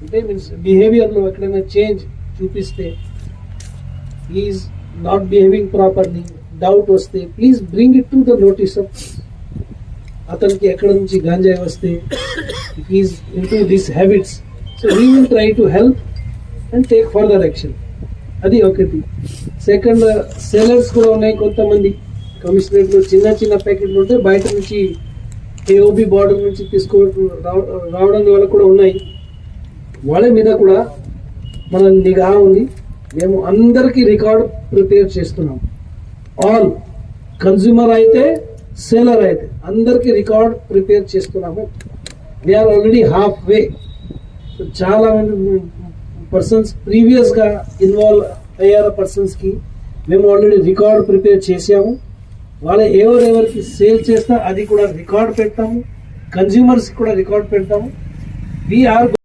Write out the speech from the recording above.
అంటే మీన్స్ బిహేవియర్లో ఎక్కడైనా చేంజ్ చూపిస్తే is not behaving properly, doubt వస్తే please bring it to the notice of. అతనికి ఎక్కడ నుంచి గాంజాయి వస్తే if is in to these habits, so we will try to help and take further action. అది ఒకటి. సెకండ్, సెలర్స్ కూడా ఉన్నాయి కొంతమంది. కమిషనరేట్లో చిన్న చిన్న ప్యాకెట్లు ఉంటే బయట నుంచి ఏఓబి బార్డర్ నుంచి రావడం వల్ల కూడా ఉన్నాయి. వాళ్ళ మీద కూడా మన నిఘా ఉంది. మేము అందరికీ రికార్డ్ ప్రిపేర్ చేస్తున్నాం. ఆల్ కన్జ్యూమర్ అయితే సేలర్ అయితే అందరికీ రికార్డ్ ప్రిపేర్ చేస్తున్నాము. We are already half way. చాలా మంది పర్సన్స్ ప్రీవియస్గా ఇన్వాల్వ్ అయ్యారు పర్సన్స్కి మేము ఆల్రెడీ రికార్డ్ ప్రిపేర్ చేసాము. వాళ్ళ ఎవరెవరికి సేల్ చేస్తా అది కూడా రికార్డ్ పెడతాము. కన్జ్యూమర్స్కి కూడా రికార్డ్ పెడతాము. వీఆర్